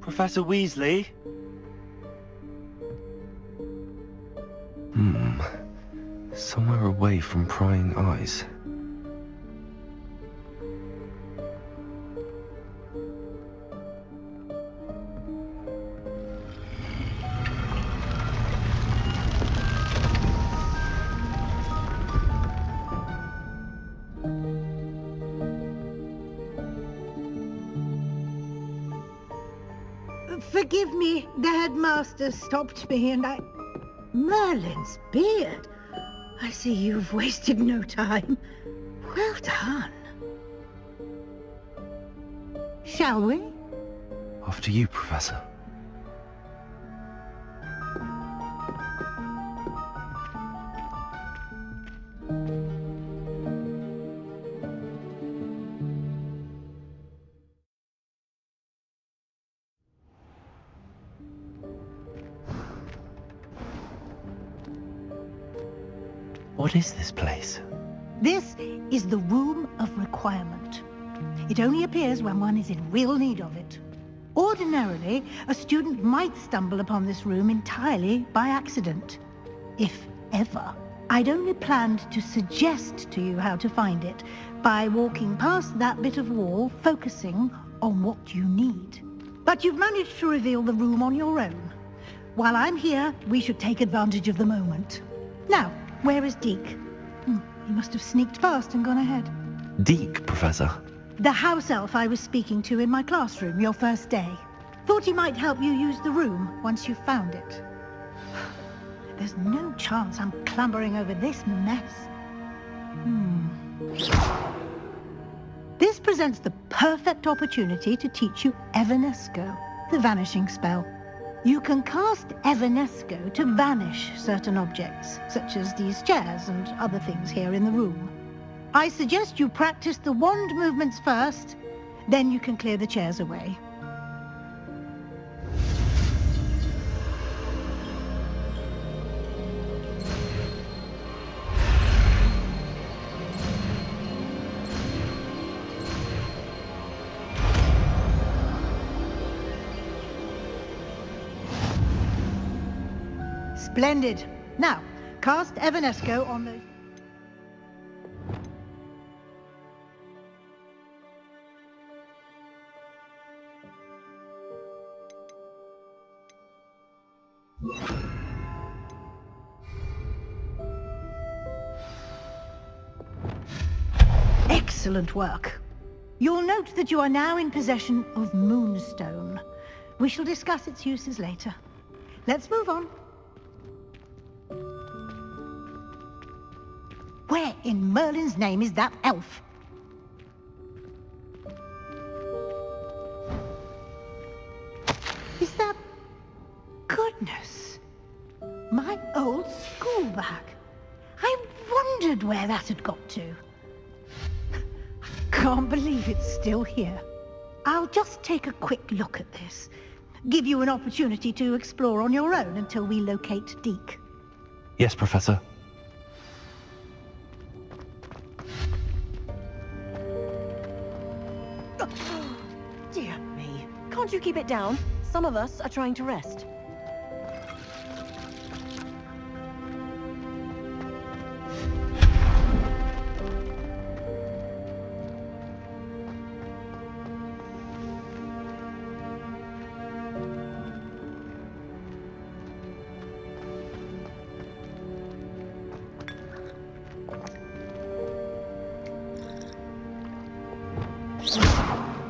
Professor Weasley? Somewhere away from prying eyes. Forgive me, the headmaster stopped me and I... Merlin's beard. I see you've wasted no time. Well done. Shall we? After you, Professor. What is this place? This is the Room of Requirement. It only appears when one is in real need of it. Ordinarily, a student might stumble upon this room entirely by accident, if ever. I'd only planned to suggest to you how to find it by walking past that bit of wall, focusing on what you need. But you've managed to reveal the room on your own. While I'm here, we should take advantage of the moment. Now, where is Deke? He must have sneaked past and gone ahead. Deke, Professor. The house elf I was speaking to in my classroom your first day. Thought he might help you use the room once you found it. There's no chance I'm clambering over this mess. This presents the perfect opportunity to teach you Evanesco, the vanishing spell. You can cast Evanesco to vanish certain objects, such as these chairs and other things here in the room. I suggest you practice the wand movements first, then you can clear the chairs away. Splendid. Now, cast Evanesco on those... Excellent work. You'll note that you are now in possession of Moonstone. We shall discuss its uses later. Let's move on. Where in Merlin's name is that elf? Is that... Goodness! My old school bag. I wondered where that had got to. I can't believe it's still here. I'll just take a quick look at this. Give you an opportunity to explore on your own until we locate Deke. Yes, Professor. Dear me. Can't you keep it down? Some of us are trying to rest.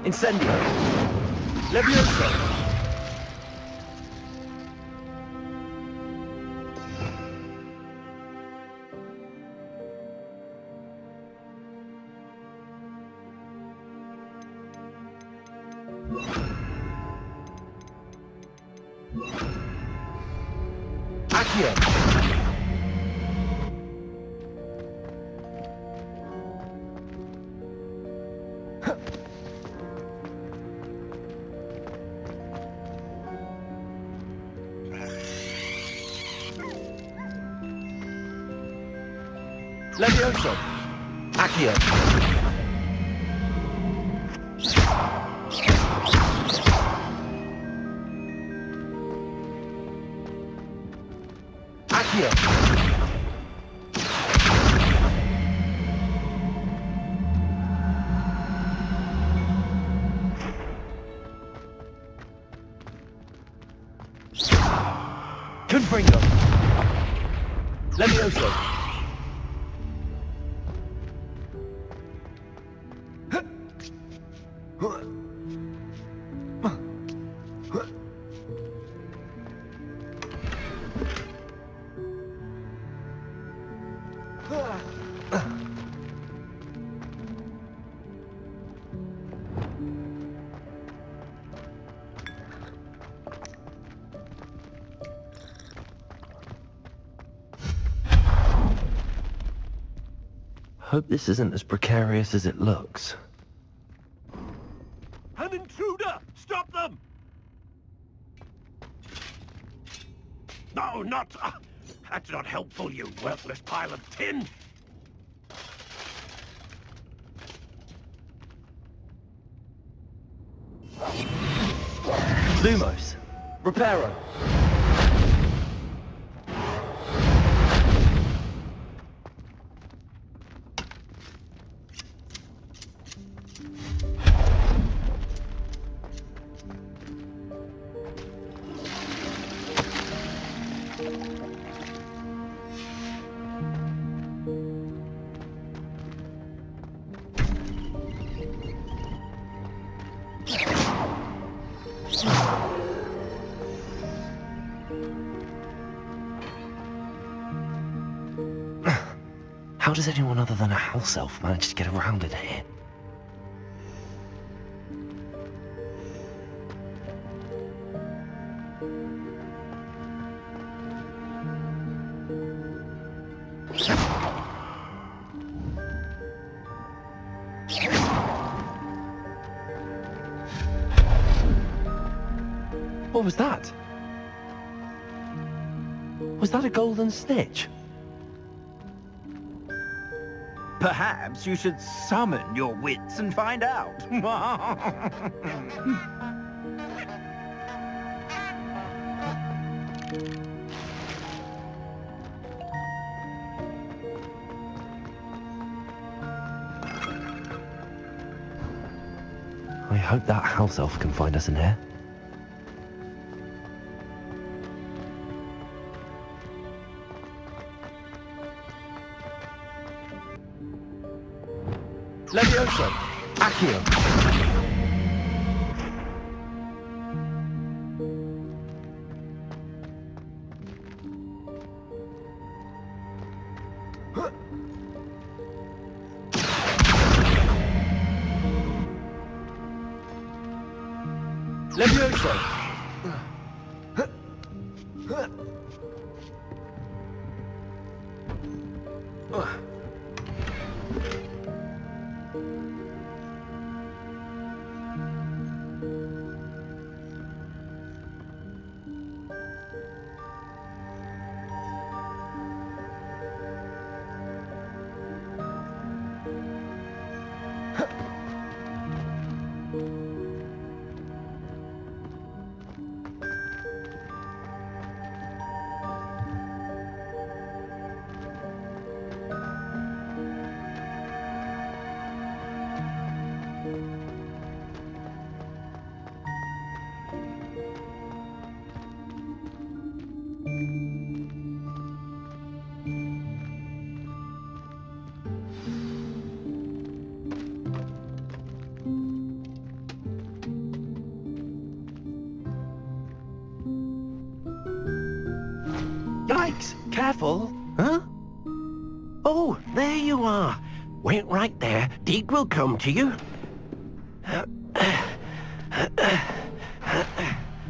Incendio! Levioso! Accio! Levioso! Accio! Confringo. Levioso. Hope this isn't as precarious as it looks. An intruder! Stop them! No, not... that's not helpful, you worthless pile of tin! Lumos! Reparo. How does anyone other than a house elf manage to get around in here? What was that? Was that a golden snitch? Perhaps you should summon your wits and find out. I hope that house elf can find us in here. Levioso. Accio. Levioso. Yikes! Careful! Huh? Oh, there you are. Wait right there. Deke will come to you.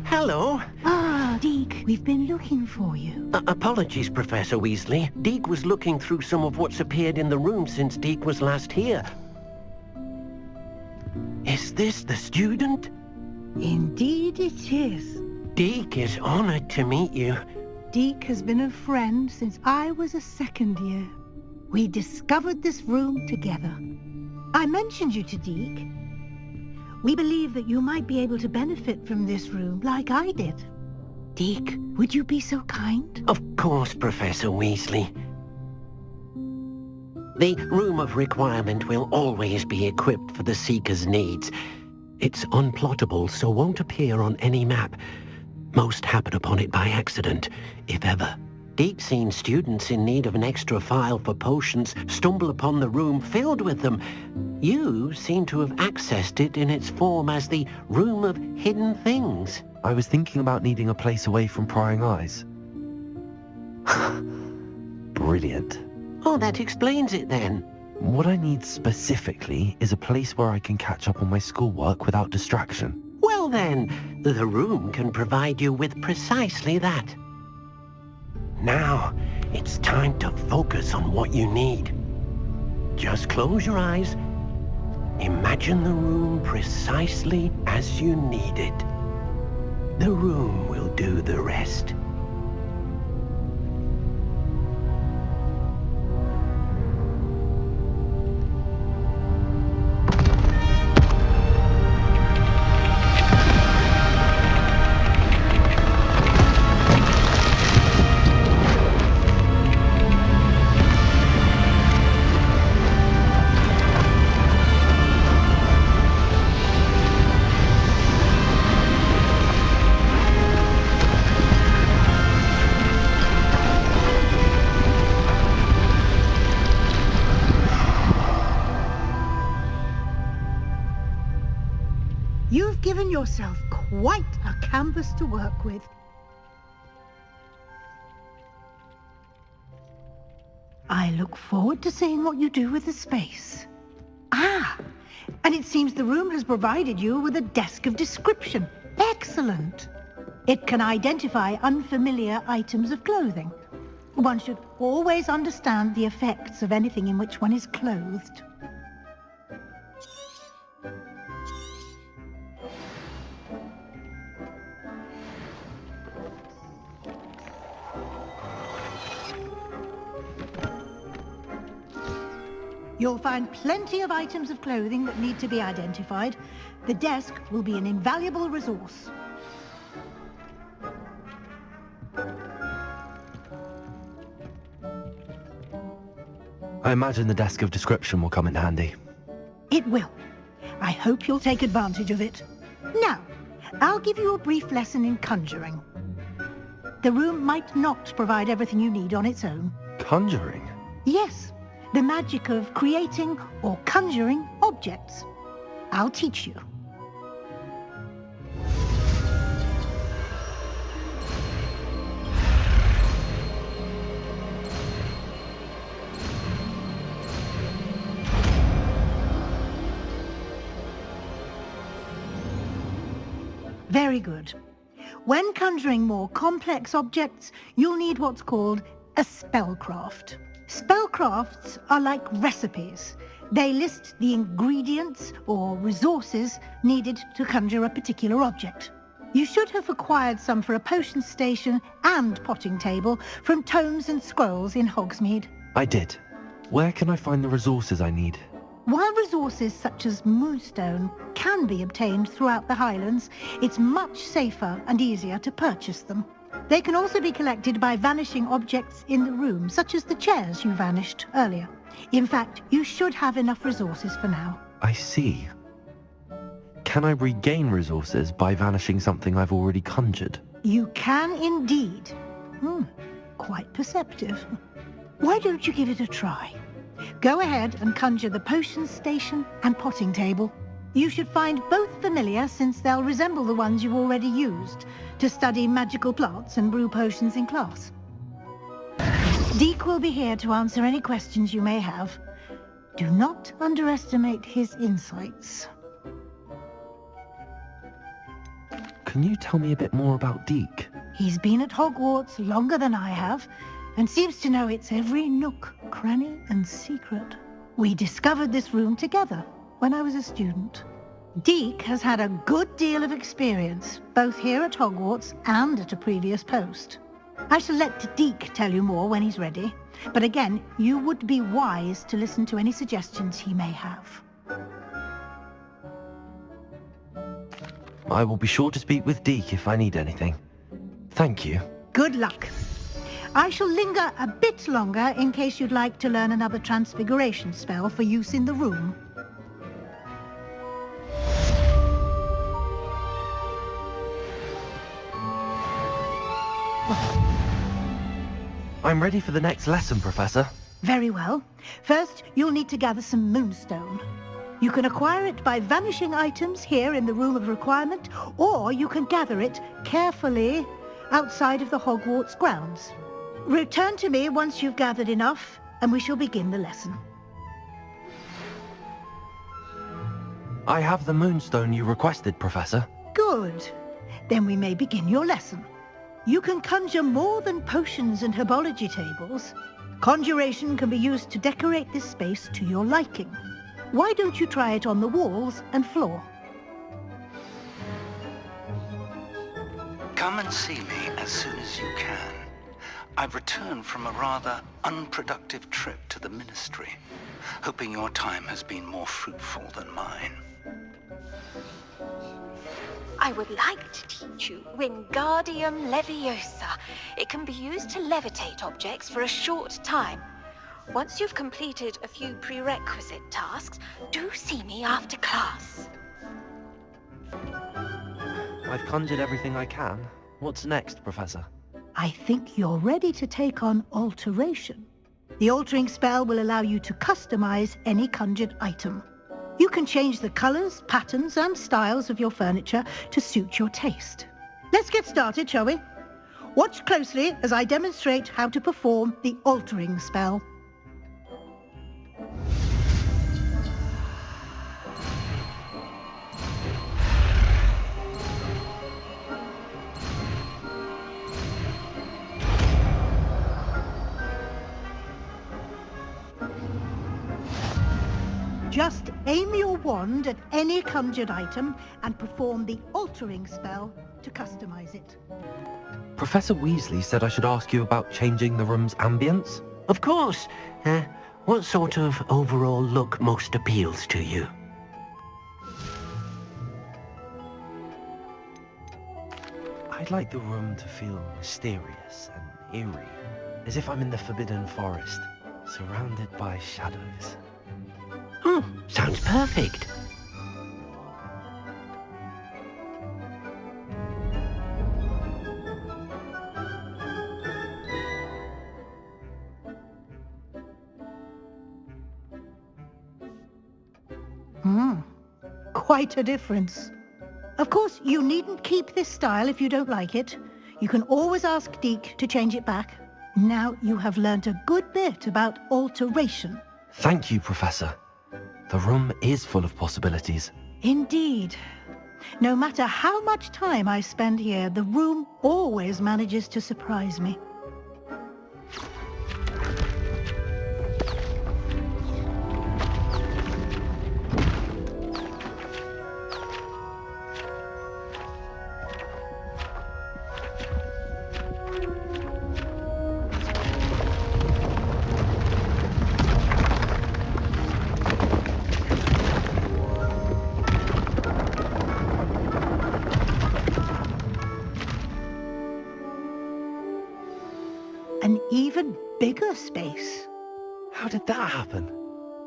Hello. Ah, Deke, we've been looking for you. Apologies, Professor Weasley. Deke was looking through some of what's appeared in the room since Deke was last here. Is this the student? Indeed it is. Deke is honored to meet you. Deke has been a friend since I was a second year. We discovered this room together. I mentioned you to Deke. We believe that you might be able to benefit from this room like I did. Deke, would you be so kind? Of course, Professor Weasley. The Room of Requirement will always be equipped for the Seeker's needs. It's unplottable, so won't appear on any map. Most happen upon it by accident, if ever. Deke's seen students in need of an extra file for potions stumble upon the room filled with them. You seem to have accessed it in its form as the Room of Hidden Things. I was thinking about needing a place away from prying eyes. Brilliant. Oh, that explains it then. What I need specifically is a place where I can catch up on my schoolwork without distraction. Well then, the room can provide you with precisely that. Now, it's time to focus on what you need. Just close your eyes. Imagine the room precisely as you need it. The room will do the rest. You've given yourself quite a canvas to work with. I look forward to seeing what you do with the space. Ah, and it seems the room has provided you with a desk of description. Excellent. It can identify unfamiliar items of clothing. One should always understand the effects of anything in which one is clothed. You'll find plenty of items of clothing that need to be identified. The desk will be an invaluable resource. I imagine the desk of description will come in handy. It will. I hope you'll take advantage of it. Now, I'll give you a brief lesson in conjuring. The room might not provide everything you need on its own. Conjuring? Yes, the magic of creating or conjuring objects. I'll teach you. Very good. When conjuring more complex objects, you'll need what's called a spellcraft. Spellcrafts are like recipes. They list the ingredients or resources needed to conjure a particular object. You should have acquired some for a potion station and potting table from tomes and scrolls in Hogsmeade. I did. Where can I find the resources I need? While resources such as moonstone can be obtained throughout the Highlands, it's much safer and easier to purchase them. They can also be collected by vanishing objects in the room, such as the chairs you vanished earlier. In fact, you should have enough resources for now. I see. Can I regain resources by vanishing something I've already conjured? You can indeed. Quite perceptive. Why don't you give it a try? Go ahead and conjure the potion station and potting table. You should find both familiar, since they'll resemble the ones you've already used to study magical plants and brew potions in class. Deke will be here to answer any questions you may have. Do not underestimate his insights. Can you tell me a bit more about Deke? He's been at Hogwarts longer than I have, and seems to know its every nook, cranny, and secret. We discovered this room together when I was a student. Deke has had a good deal of experience, both here at Hogwarts and at a previous post. I shall let Deke tell you more when he's ready, but again, you would be wise to listen to any suggestions he may have. I will be sure to speak with Deke if I need anything. Thank you. Good luck. I shall linger a bit longer in case you'd like to learn another transfiguration spell for use in the room. I'm ready for the next lesson, Professor. Very well. First, you'll need to gather some moonstone. You can acquire it by vanishing items here in the Room of Requirement, or you can gather it carefully outside of the Hogwarts grounds. Return to me once you've gathered enough, and we shall begin the lesson. I have the moonstone you requested, Professor. Good. Then we may begin your lesson. You can conjure more than potions and herbology tables. Conjuration can be used to decorate this space to your liking. Why don't you try it on the walls and floor? Come and see me as soon as you can. I've returned from a rather unproductive trip to the Ministry, hoping your time has been more fruitful than mine. I would like to teach you Wingardium Leviosa. It can be used to levitate objects for a short time. Once you've completed a few prerequisite tasks, do see me after class. I've conjured everything I can. What's next, Professor? I think you're ready to take on alteration. The altering spell will allow you to customize any conjured item. You can change the colors, patterns, and styles of your furniture to suit your taste. Let's get started, shall we? Watch closely as I demonstrate how to perform the altering spell. Just aim your wand at any conjured item and perform the altering spell to customize it. Professor Weasley said I should ask you about changing the room's ambience. Of course. What sort of overall look most appeals to you? I'd like the room to feel mysterious and eerie, as if I'm in the Forbidden Forest, surrounded by shadows. Oh, sounds perfect. Quite a difference. Of course, you needn't keep this style if you don't like it. You can always ask Deke to change it back. Now you have learnt a good bit about alteration. Thank you, Professor. The room is full of possibilities. Indeed. No matter how much time I spend here, the room always manages to surprise me. An even bigger space. How did that happen?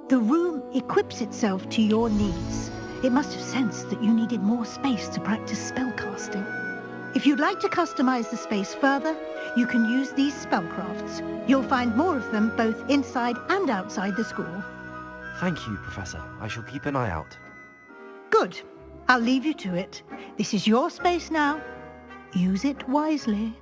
The room equips itself to your needs. It must have sensed that you needed more space to practice spellcasting. If you'd like to customize the space further, you can use these spellcrafts. You'll find more of them both inside and outside the school. Thank you, Professor. I shall keep an eye out. Good. I'll leave you to it. This is your space now. Use it wisely.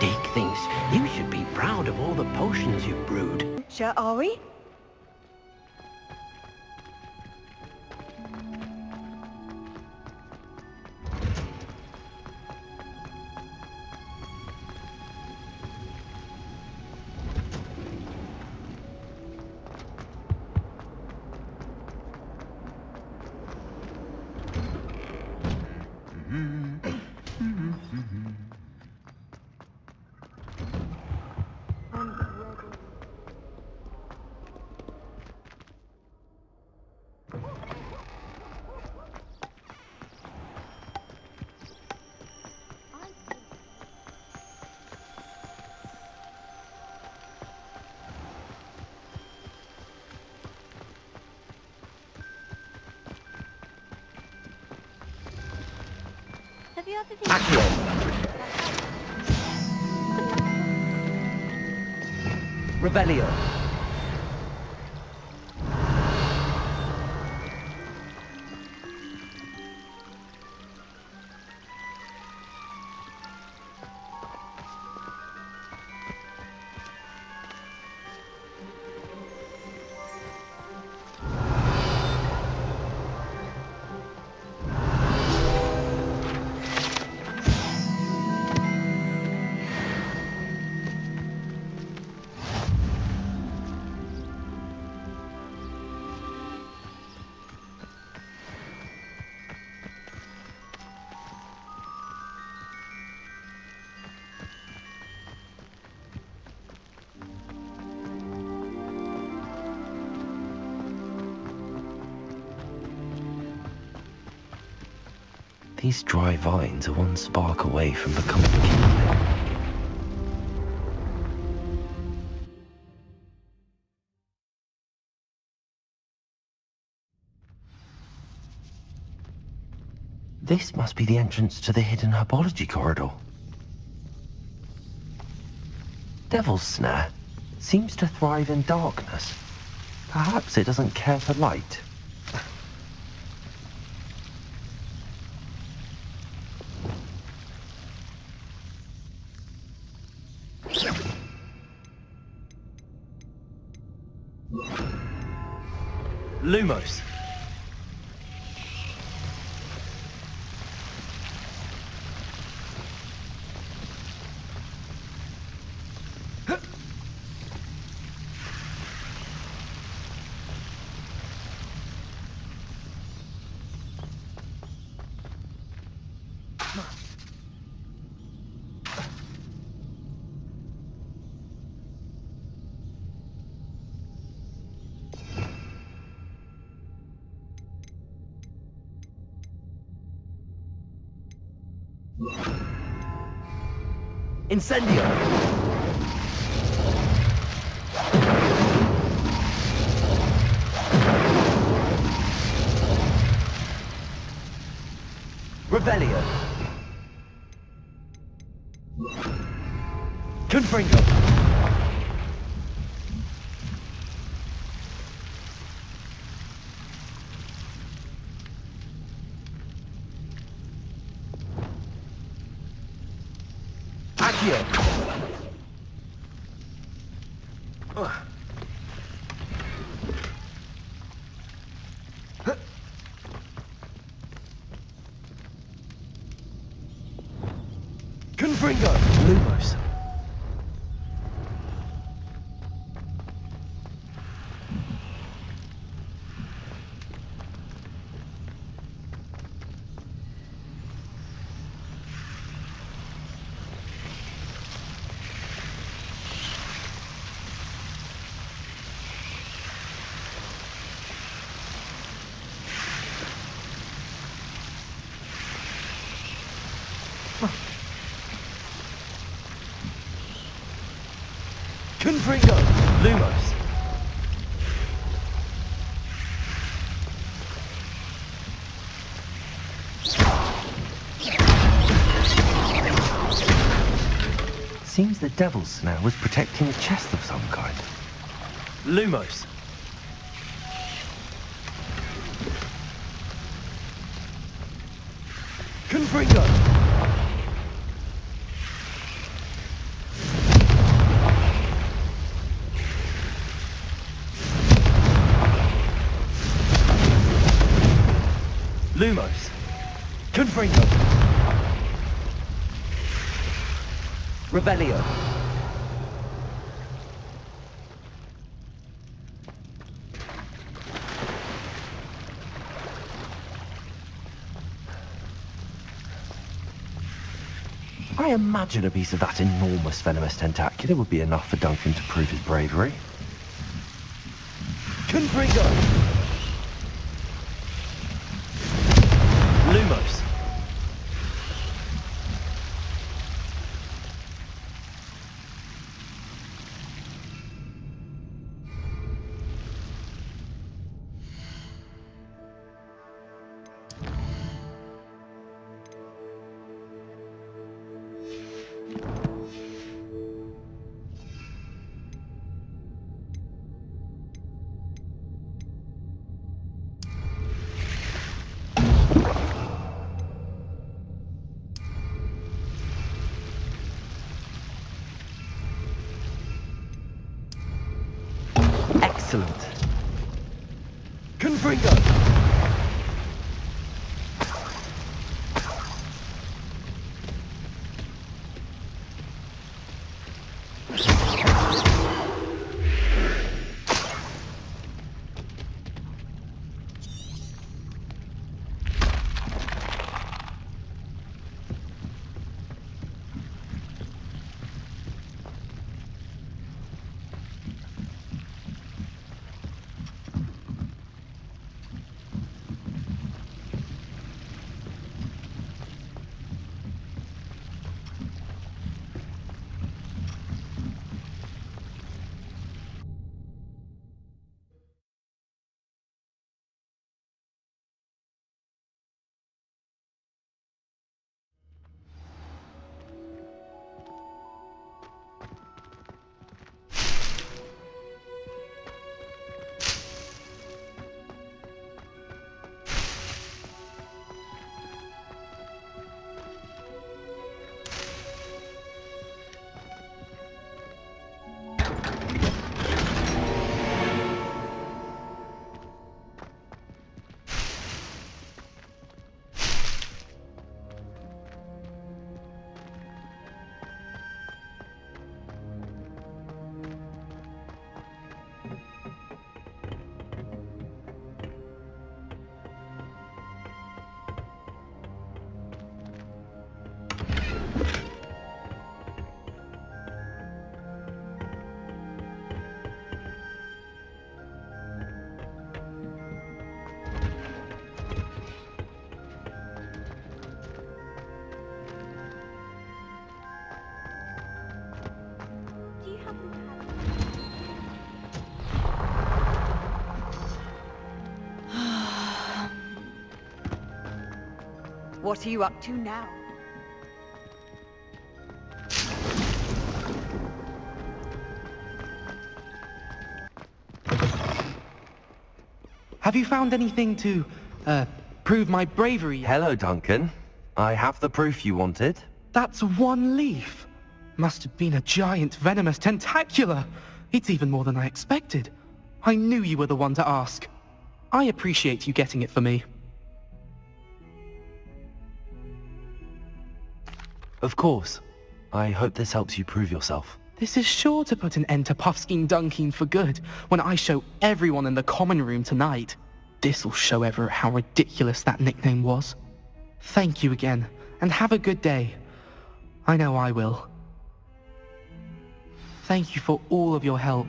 Deke thinks you should be proud of all the potions you've brewed. Sure, are we? the other thing. Accio. Revelio. These dry vines are one spark away from becoming kindling. This must be the entrance to the hidden herbology corridor. Devil's Snare seems to thrive in darkness. Perhaps it doesn't care for light. Lumos. Incendio! Revelio! Confringo! Accio! Confringo! Lumos! Confringo! Lumos! Seems the Devil's Snare was protecting a chest of some kind. Lumos! Confringo! Lumos! Confringo! Revelio! I imagine a piece of that enormous venomous tentacula would be enough for Duncan to prove his bravery. Confringo! Lumos! Excellent. Confringo! What are you up to now? Have you found anything to, prove my bravery yet? Hello, Duncan. I have the proof you wanted. That's one leaf. Must have been a giant venomous tentacula. It's even more than I expected. I knew you were the one to ask. I appreciate you getting it for me. Of course. I hope this helps you prove yourself. This is sure to put an end to Puffskein Dunkin for good when I show everyone in the common room tonight. This'll show Everett how ridiculous that nickname was. Thank you again, and have a good day. I know I will. Thank you for all of your help.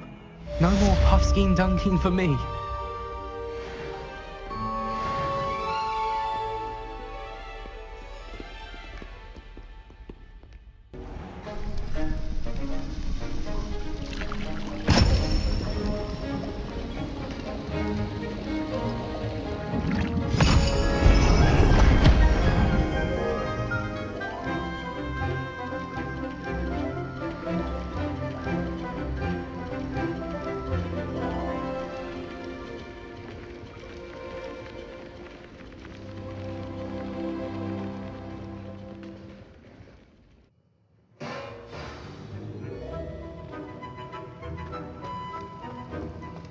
No more Puffskein Dunkin for me.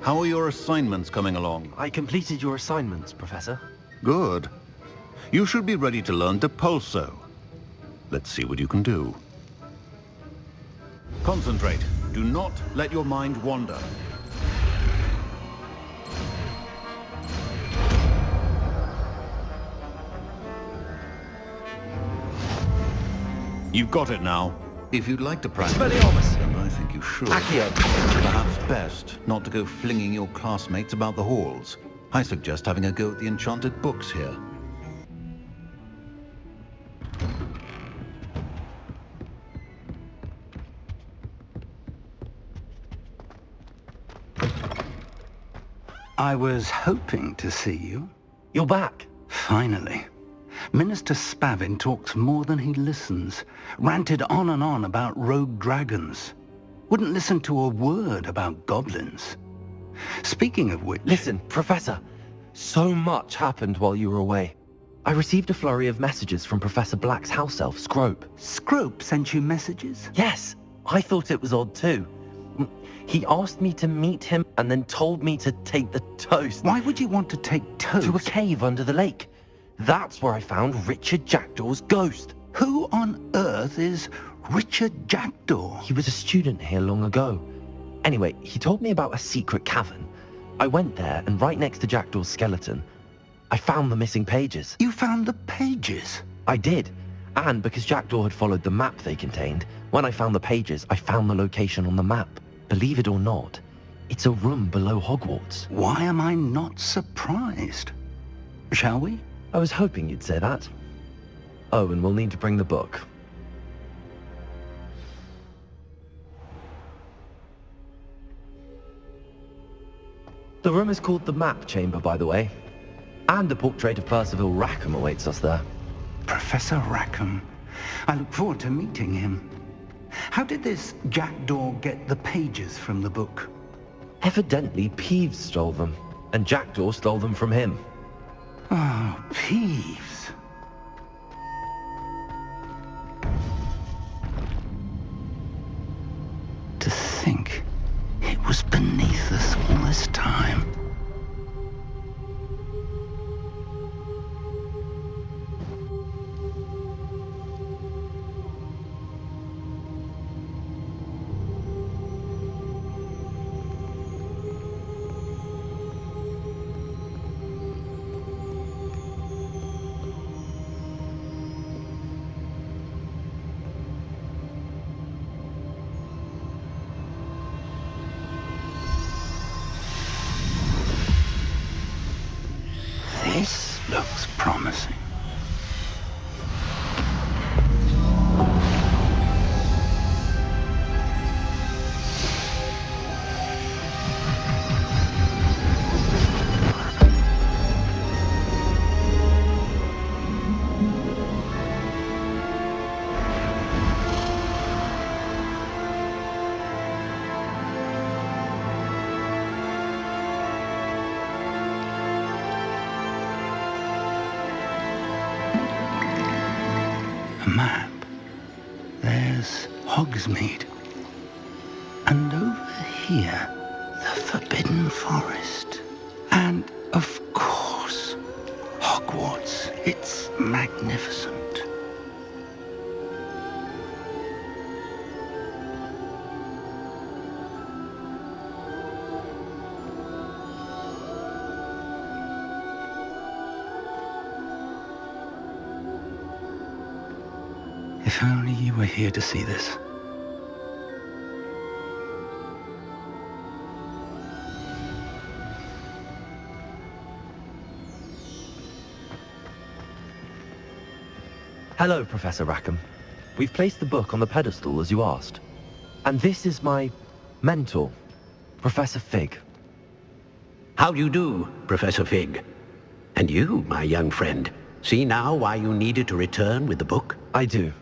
How are your assignments coming along? I completed your assignments, Professor. Good. You should be ready to learn Depulso. Let's see what you can do. Concentrate. Do not let your mind wander. You've got it now. If you'd like to practice, and I think you should, perhaps best not to go flinging your classmates about the halls. I suggest having a go at the enchanted books here. I was hoping to see you. You're back. Finally. Minister Spavin talks more than he listens. Ranted on and on about rogue dragons. Wouldn't listen to a word about goblins. Speaking of which... Listen, Professor. So much happened while you were away. I received a flurry of messages from Professor Black's house elf, Scrope. Scrope sent you messages? Yes. I thought it was odd too. He asked me to meet him and then told me to take the toast. Why would you want to take toast? To a cave under the lake. That's where I found Richard Jackdaw's ghost. Who on earth is Richard Jackdaw? He was a student here long ago. Anyway, he told me about a secret cavern. I went there, and right next to Jackdaw's skeleton, I found the missing pages. You found the pages? I did. And because Jackdaw had followed the map they contained, when I found the pages, I found the location on the map. Believe it or not, it's a room below Hogwarts. Why am I not surprised? Shall we? I was hoping you'd say that. Oh, and we'll need to bring the book. The room is called the Map Chamber, by the way. And a portrait of Percival Rackham awaits us there. Professor Rackham. I look forward to meeting him. How did this Jackdaw get the pages from the book? Evidently, Peeves stole them, and Jackdaw stole them from him. Oh, Peeves. To think it was beneath us all this time. This looks promising. A map. There's Hogsmeade. And over here, the Forbidden Forest. And, of course, Hogwarts. It's magnificent. If only you were here to see this. Hello, Professor Rackham. We've placed the book on the pedestal as you asked. And this is my mentor, Professor Fig. How do you do, Professor Fig? And you, my young friend, see now why you needed to return with the book? I do.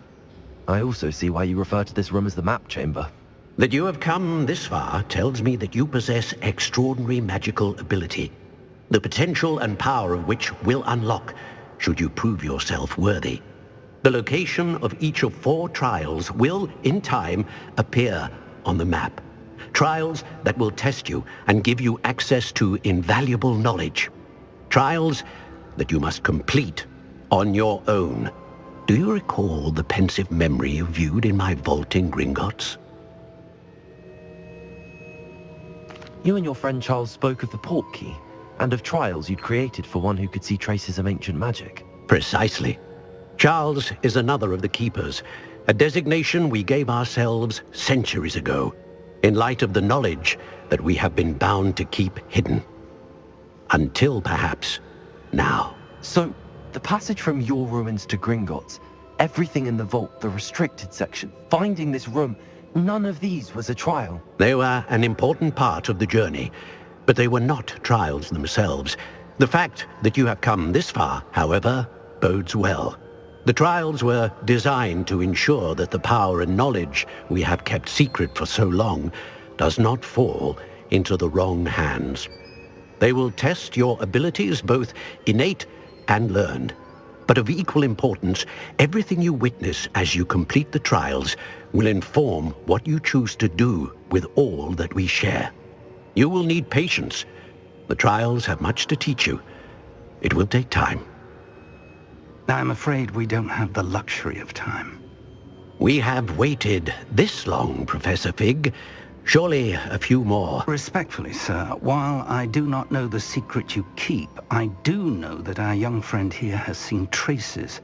I also see why you refer to this room as the Map Chamber. That you have come this far tells me that you possess extraordinary magical ability, the potential and power of which will unlock should you prove yourself worthy. The location of each of 4 trials will, in time, appear on the map. Trials that will test you and give you access to invaluable knowledge. Trials that you must complete on your own. Do you recall the pensive memory you viewed in my vault in Gringotts? You and your friend Charles spoke of the Portkey, and of trials you'd created for one who could see traces of ancient magic. Precisely. Charles is another of the Keepers, a designation we gave ourselves centuries ago, in light of the knowledge that we have been bound to keep hidden. Until, perhaps, now. So, the passage from your ruins to Gringotts, everything in the vault, the restricted section, finding this room, none of these was a trial. They were an important part of the journey, but they were not trials themselves. The fact that you have come this far, however, bodes well. The trials were designed to ensure that the power and knowledge we have kept secret for so long does not fall into the wrong hands. They will test your abilities, both innate and learned. But of equal importance, everything you witness as you complete the trials will inform what you choose to do with all that we share. You will need patience. The trials have much to teach you. It will take time. I'm afraid we don't have the luxury of time. We have waited this long, Professor Fig. Surely a few more. Respectfully, sir, while I do not know the secret you keep, I do know that our young friend here has seen traces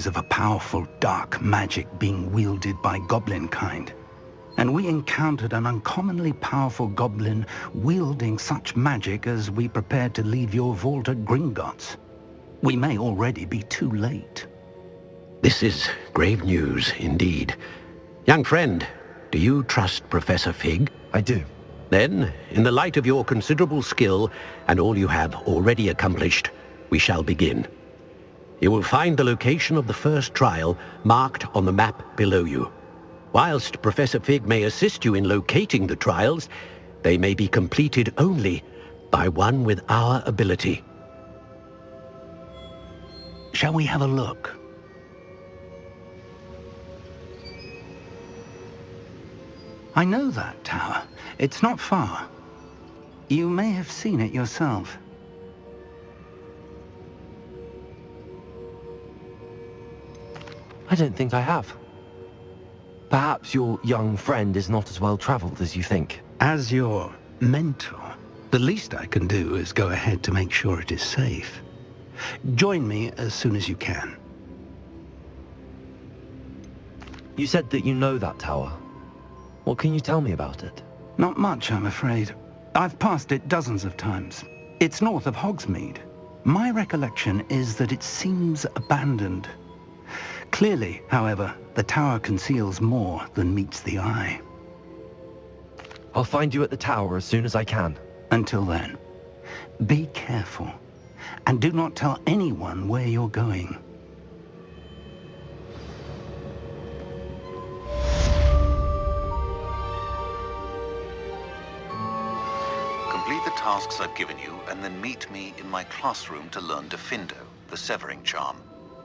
of a powerful dark magic being wielded by goblin kind. And we encountered an uncommonly powerful goblin wielding such magic as we prepared to leave your vault at Gringotts. We may already be too late. This is grave news indeed. Young friend, do you trust Professor Fig? I do. Then, in the light of your considerable skill and all you have already accomplished, we shall begin. You will find the location of the first trial marked on the map below you. Whilst Professor Fig may assist you in locating the trials, they may be completed only by one with our ability. Shall we have a look? I know that tower. It's not far. You may have seen it yourself. I don't think I have. Perhaps your young friend is not as well traveled as you think. As your mentor, the least I can do is go ahead to make sure it is safe. Join me as soon as you can. You said that you know that tower. What can you tell me about it? Not much, I'm afraid. I've passed it dozens of times. It's north of Hogsmeade. My recollection is that it seems abandoned. Clearly, however, the tower conceals more than meets the eye. I'll find you at the tower as soon as I can. Until then, be careful, and do not tell anyone where you're going. Complete the tasks I've given you, and then meet me in my classroom to learn Defindo, the severing charm.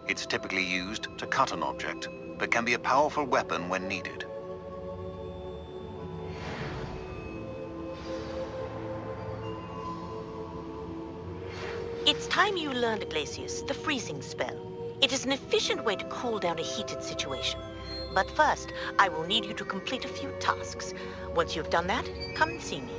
It's typically used to cut an object, but can be a powerful weapon when needed. It's time you learned, Glacius, the freezing spell. It is an efficient way to cool down a heated situation. But first, I will need you to complete a few tasks. Once you've done that, come and see me.